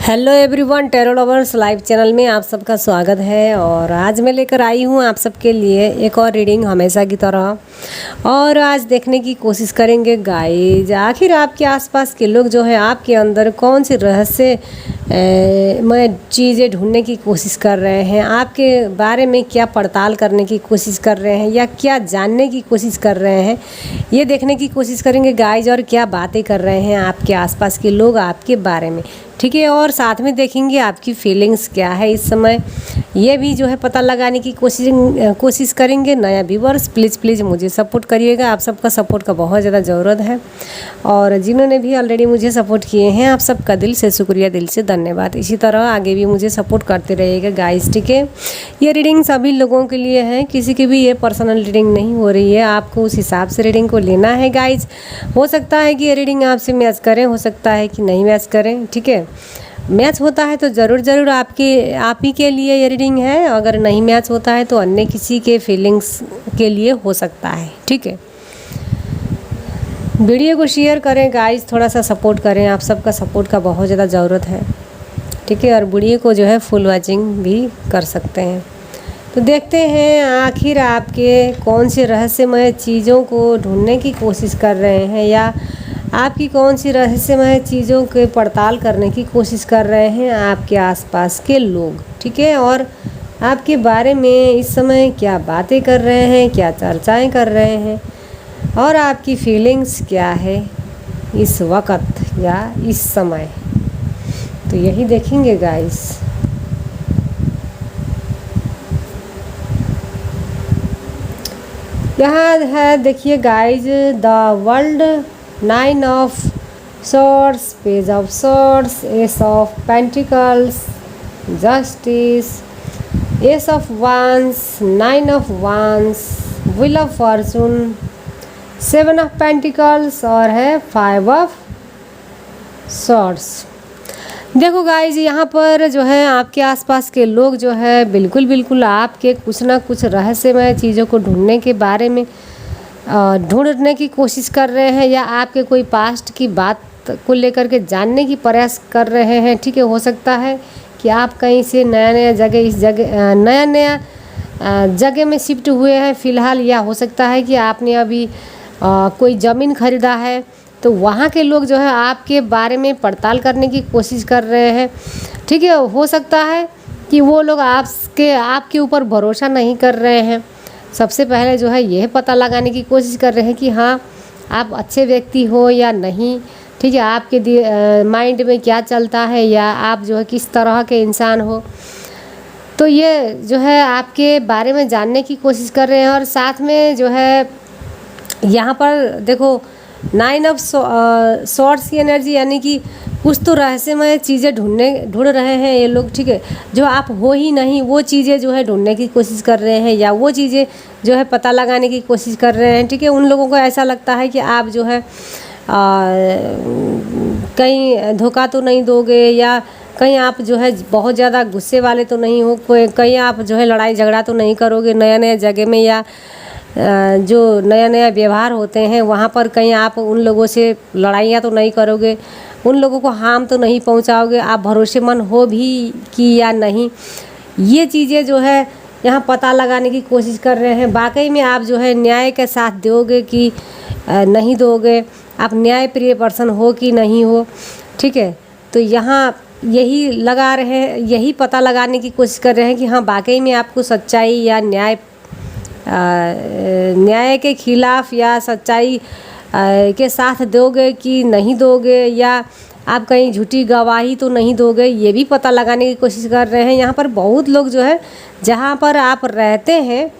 Hello everyone, tarot lovers live channel में आप सबका स्वागत है। और आज मैं लेकर आई हूँ आप सबके लिए एक और रीडिंग हमेशा की तरह। और आज देखने की कोशिश करेंगे गाइज, आखिर आपके आसपास के लोग जो है आपके अंदर कौन सी रहस्य में चीज़ें ढूंढने की कोशिश कर रहे हैं, आपके बारे में क्या पड़ताल करने की कोशिश कर रहे हैं या क्या जानने की कोशिश कर रहे हैं, ये देखने की कोशिश करेंगे गाइज। और क्या बातें कर रहे हैं आपके आसपास के लोग आपके बारे में, ठीक है। और साथ में देखेंगे आपकी फीलिंग्स क्या है इस समय, ये भी जो है पता लगाने की कोशिश करेंगे। नया व्यूवर्स प्लीज़ मुझे सपोर्ट करिएगा, आप सबका सपोर्ट का बहुत ज़्यादा ज़रूरत है। और जिन्होंने भी ऑलरेडी मुझे सपोर्ट किए हैं, आप सबका दिल से शुक्रिया, दिल से धन्यवाद। इसी तरह आगे भी मुझे सपोर्ट करते रहिएगा गाइस, ठीक है। ये रीडिंग सभी लोगों के लिए है, किसी की भी ये पर्सनल रीडिंग नहीं हो रही है, आपको उस हिसाब से रीडिंग को लेना है गाइज। हो सकता है कि ये रीडिंग आपसे मैच करें, हो सकता है कि नहीं मैच करें, ठीक है। मैच होता है तो ज़रूर आप ही के लिए ये रीडिंग है, अगर नहीं मैच होता है तो अन्य किसी के फीलिंग्स के लिए हो सकता है, ठीक है। वीडियो को शेयर करें गाइस, थोड़ा सा सपोर्ट करें, आप सबका सपोर्ट का बहुत ज़्यादा ज़रूरत है, ठीक है। और वीडियो को जो है फुल वॉचिंग भी कर सकते हैं। तो देखते हैं आखिर आपके कौन से रहस्यमय चीज़ों को ढूंढने की कोशिश कर रहे हैं या आपकी कौन सी रहस्यमय चीज़ों के पड़ताल करने की कोशिश कर रहे हैं आपके आसपास के लोग, ठीक है। और आपके बारे में इस समय क्या बातें कर रहे हैं, क्या चर्चाएं कर रहे हैं, और आपकी फीलिंग्स क्या है इस वक्त या इस समय, तो यही देखेंगे गाइस। यहाँ है देखिए guys, the world, 9 of swords, page of swords, S of pentacles, justice, S of वांस, 9 ऑफ वांस, wheel of Fortune, 7 of pentacles और है 5 ऑफ सॉर्ड्स। देखो गाइज, यहाँ पर जो है आपके आसपास के लोग जो है बिल्कुल आपके कुछ ना कुछ रहस्यमय चीज़ों को ढूंढने के बारे में ढूंढने की कोशिश कर रहे हैं, या आपके कोई पास्ट की बात को लेकर के जानने की प्रयास कर रहे हैं, ठीक है। हो सकता है कि आप कहीं से नया जगह, इस जगह नया जगह में शिफ्ट हुए हैं फ़िलहाल, या हो सकता है कि आपने अभी कोई ज़मीन खरीदा है, तो वहाँ के लोग जो है आपके बारे में पड़ताल करने की कोशिश कर रहे हैं, ठीक है। हो सकता है कि वो लोग आपके ऊपर भरोसा नहीं कर रहे हैं। सबसे पहले जो है यह पता लगाने की कोशिश कर रहे हैं कि हाँ, आप अच्छे व्यक्ति हो या नहीं, ठीक है। आपके माइंड में क्या चलता है, या आप जो है किस तरह के इंसान हो, तो ये जो है आपके बारे में जानने की कोशिश कर रहे हैं। और साथ में जो है यहाँ पर देखो 9 ऑफ सॉर्ड्स की एनर्जी, यानी कि कुछ तो रहस्यमय चीज़ें ढूंढ रहे हैं ये लोग, ठीक है। जो आप हो ही नहीं वो चीज़ें जो है ढूंढने की कोशिश कर रहे हैं, या वो चीज़ें जो है पता लगाने की कोशिश कर रहे हैं, ठीक है। उन लोगों को ऐसा लगता है कि आप जो है कहीं धोखा तो नहीं दोगे, या कहीं आप जो है बहुत ज़्यादा गुस्से वाले तो नहीं हो, कहीं आप जो है लड़ाई झगड़ा तो नहीं करोगे नया जगह में, या जो नया व्यवहार होते हैं वहाँ पर कहीं आप उन लोगों से लड़ाइयाँ तो नहीं करोगे, उन लोगों को हार्म तो नहीं पहुँचाओगे, आप भरोसेमंद हो भी कि या नहीं, ये चीज़ें जो है यहाँ पता लगाने की कोशिश कर रहे हैं। वाकई में आप जो है न्याय के साथ दोगे कि नहीं दोगे, आप न्याय प्रिय पर्सन हो कि नहीं हो, ठीक है। तो यहाँ यही पता लगाने की कोशिश कर रहे हैं कि हाँ, वाकई में आपको सच्चाई या न्याय के खिलाफ या सच्चाई के साथ दोगे कि नहीं दोगे, या आप कहीं झूठी गवाही तो नहीं दोगे, ये भी पता लगाने की कोशिश कर रहे हैं। यहाँ पर बहुत लोग जो है जहाँ पर आप रहते हैं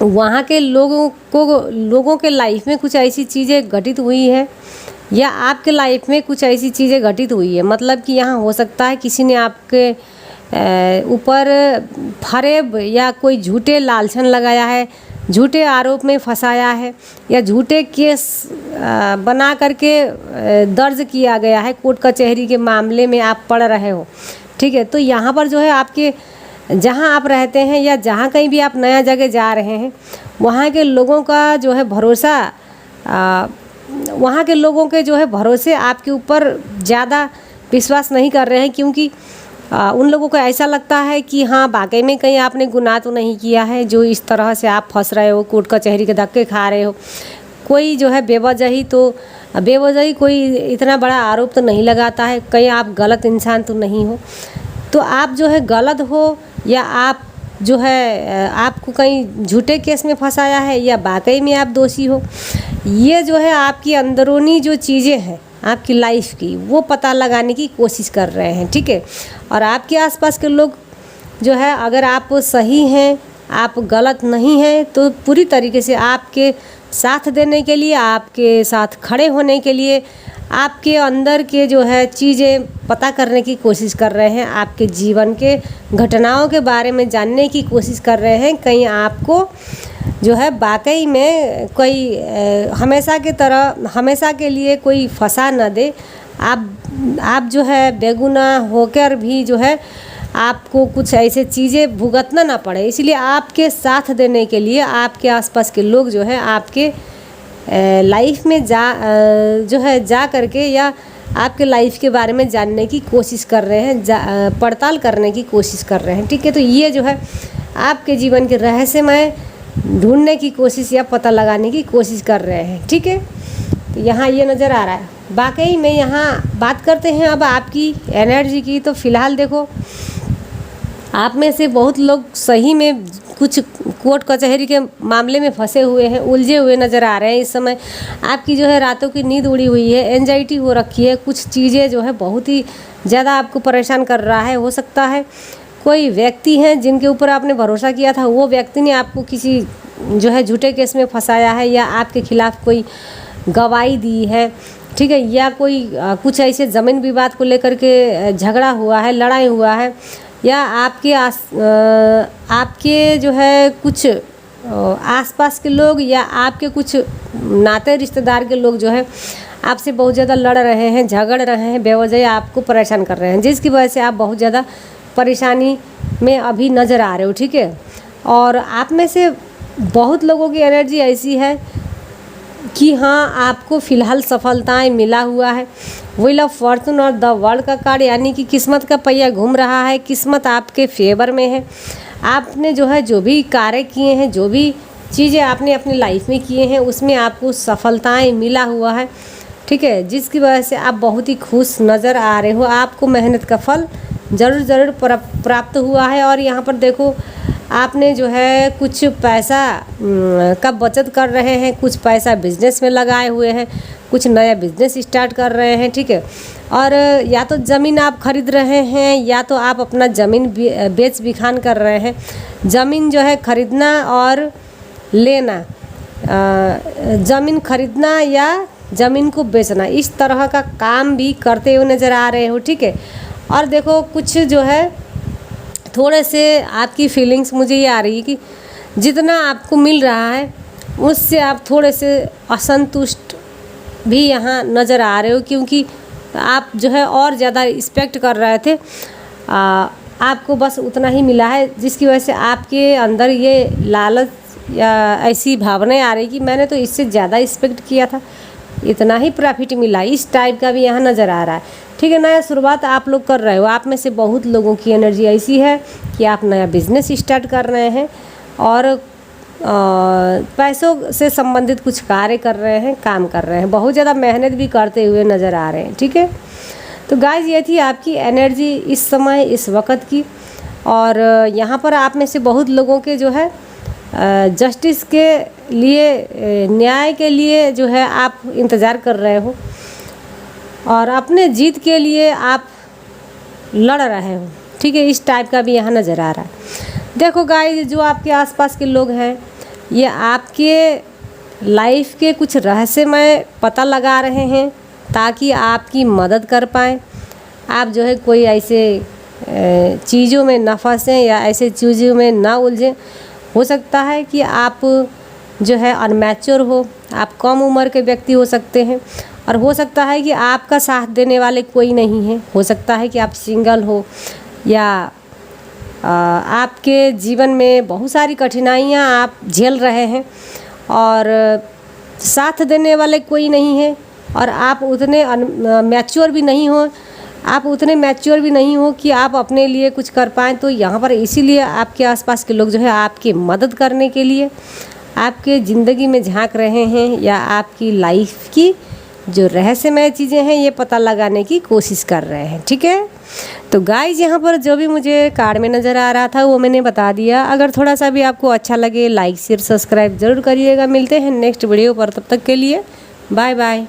वहाँ के लोगों के लाइफ में कुछ ऐसी चीज़ें घटित हुई है, या आपके लाइफ में कुछ ऐसी चीज़ें घटित हुई है। मतलब कि यहाँ हो सकता है किसी ने आपके ऊपर फरेब या कोई झूठे लालछन लगाया है, झूठे आरोप में फंसाया है, या झूठे केस बना करके दर्ज किया गया है, कोर्ट कचहरी के मामले में आप पढ़ रहे हो, ठीक है। तो यहाँ पर जो है आपके जहाँ आप रहते हैं या जहाँ कहीं भी आप नया जगह जा रहे हैं, वहाँ के लोगों का जो है भरोसा, वहाँ के लोगों के जो है भरोसे आपके ऊपर ज़्यादा विश्वास नहीं कर रहे हैं, क्योंकि उन लोगों को ऐसा लगता है कि हाँ वाकई में कहीं आपने गुनाह तो नहीं किया है जो इस तरह से आप फंस रहे हो, कोर्ट कचहरी के धक्के खा रहे हो। कोई जो है बेवजही कोई इतना बड़ा आरोप तो नहीं लगाता है, कहीं आप गलत इंसान तो नहीं हो। तो आप जो है गलत हो, या आप जो है आपको कहीं झूठे केस में फंसाया है, या वाकई में आप दोषी हो, ये जो है आपकी अंदरूनी जो चीज़ें हैं आपकी लाइफ की, वो पता लगाने की कोशिश कर रहे हैं, ठीक है। और आपके आसपास के लोग जो है, अगर आप सही हैं, आप गलत नहीं हैं, तो पूरी तरीके से आपके साथ देने के लिए, आपके साथ खड़े होने के लिए, आपके अंदर के जो है चीज़ें पता करने की कोशिश कर रहे हैं, आपके जीवन के घटनाओं के बारे में जानने की कोशिश कर रहे हैं। कहीं आपको जो है वाकई में कोई हमेशा के लिए कोई फंसा न दे। आप जो है बेगुनाह होकर भी जो है आपको कुछ ऐसे चीज़ें भुगतना ना पड़े, इसलिए आपके साथ देने के लिए आपके आसपास के लोग जो है आपके लाइफ में जा करके, या आपके लाइफ के बारे में जानने की कोशिश कर रहे हैं, पड़ताल करने की कोशिश कर रहे हैं, ठीक है। तो ये जो है आपके जीवन के रहस्यमय ढूंढने की कोशिश या पता लगाने की कोशिश कर रहे हैं, ठीक है। तो यहाँ ये नज़र आ रहा है। वाकई में यहाँ बात करते हैं अब आपकी एनर्जी की। तो फिलहाल देखो, आप में से बहुत लोग सही में कुछ कोर्ट कचहरी के मामले में फंसे हुए हैं, उलझे हुए नज़र आ रहे हैं। इस समय आपकी जो है रातों की नींद उड़ी हुई है, एंजाइटी हो रखी है, कुछ चीज़ें जो है बहुत ही ज़्यादा आपको परेशान कर रहा है। हो सकता है कोई व्यक्ति हैं जिनके ऊपर आपने भरोसा किया था, वो व्यक्ति ने आपको किसी जो है झूठे केस में फंसाया है, या आपके खिलाफ़ कोई गवाही दी है, ठीक है, या कोई कुछ ऐसे ज़मीन विवाद को लेकर के झगड़ा हुआ है, लड़ाई हुआ है, या आपके जो है कुछ आसपास के लोग, या आपके कुछ नाते रिश्तेदार के लोग जो है आपसे बहुत ज़्यादा लड़ रहे हैं, झगड़ रहे हैं, बेवजह आपको परेशान कर रहे हैं, जिसकी वजह से आप बहुत ज़्यादा परेशानी में अभी नज़र आ रहे हो, ठीक है। और आप में से बहुत लोगों की एनर्जी ऐसी है कि हाँ आपको फ़िलहाल सफलताएं मिला हुआ है। व्हील ऑफ फॉर्चून और द वर्ल्ड का कार्ड, यानी कि किस्मत का पहिया घूम रहा है, किस्मत आपके फेवर में है। आपने जो है जो भी कार्य किए हैं, जो भी चीज़ें आपने अपनी लाइफ में किए हैं, उसमें आपको सफलताएं मिला हुआ है, ठीक है, जिसकी वजह से आप बहुत ही खुश नज़र आ रहे हो। आपको मेहनत का फल ज़रूर प्राप्त हुआ है। और यहाँ पर देखो, आपने जो है कुछ पैसा का बचत कर रहे हैं, कुछ पैसा बिजनेस में लगाए हुए हैं, कुछ नया बिजनेस स्टार्ट कर रहे हैं, ठीक है। और या तो ज़मीन आप खरीद रहे हैं, या तो आप अपना ज़मीन बेच बिखान कर रहे हैं। ज़मीन जो है खरीदना और लेना, ज़मीन खरीदना या ज़मीन को बेचना, इस तरह का काम भी करते हुए नज़र आ रहे हो, ठीक है। और देखो, कुछ जो है थोड़े से आपकी फीलिंग्स मुझे ये आ रही है कि जितना आपको मिल रहा है उससे आप थोड़े से असंतुष्ट भी यहाँ नज़र आ रहे हो, क्योंकि आप जो है और ज़्यादा एक्सपेक्ट कर रहे थे, आपको बस उतना ही मिला है, जिसकी वजह से आपके अंदर ये लालच या ऐसी भावनाएं आ रही कि मैंने तो इससे ज़्यादा एक्सपेक्ट किया था, इतना ही प्रॉफिट मिला, इस टाइप का भी यहाँ नज़र आ रहा है, ठीक है। नया शुरुआत आप लोग कर रहे हो। आप में से बहुत लोगों की एनर्जी ऐसी है कि आप नया बिजनेस स्टार्ट कर रहे हैं, और पैसों से संबंधित कुछ कार्य कर रहे हैं, काम कर रहे हैं, बहुत ज़्यादा मेहनत भी करते हुए नज़र आ रहे हैं, ठीक है। तो गाइस, ये थी आपकी एनर्जी इस समय, इस वक्त की। और यहाँ पर आप में से बहुत लोगों के जो है जस्टिस के लिए, न्याय के लिए जो है आप इंतज़ार कर रहे हो, और अपने जीत के लिए आप लड़ रहे हो, ठीक है, इस टाइप का भी यहाँ नज़र आ रहा है। देखो गाइस, जो आपके आसपास के लोग हैं, ये आपके लाइफ के कुछ रहस्यमय पता लगा रहे हैं ताकि आपकी मदद कर पाएँ। आप जो है कोई ऐसे चीज़ों में ना फंसें, या ऐसे चीज़ों में ना उलझें। हो सकता है कि आप जो है अनमैच्योर हो, आप कम उम्र के व्यक्ति हो सकते हैं, और हो सकता है कि आपका साथ देने वाले कोई नहीं है। हो सकता है कि आप सिंगल हो, या आपके जीवन में बहुत सारी कठिनाइयाँ आप झेल रहे हैं, और साथ देने वाले कोई नहीं है, और आप उतने मैच्योर भी नहीं हो आप उतने मैच्योर भी नहीं हो कि आप अपने लिए कुछ कर पाएँ। तो यहाँ पर इसीलिए आपके आसपास के लोग जो है आपकी मदद करने के लिए आपके ज़िंदगी में झांक रहे हैं, या आपकी लाइफ की जो रहस्यमय चीज़ें हैं ये पता लगाने की कोशिश कर रहे हैं। ठीक है, तो गाइज यहाँ पर जो भी मुझे कार्ड में नज़र आ रहा था वो मैंने बता दिया। अगर थोड़ा सा भी आपको अच्छा लगे लाइक शेयर सब्सक्राइब ज़रूर करिएगा। मिलते हैं नेक्स्ट वीडियो पर, तब तक के लिए बाय बाय।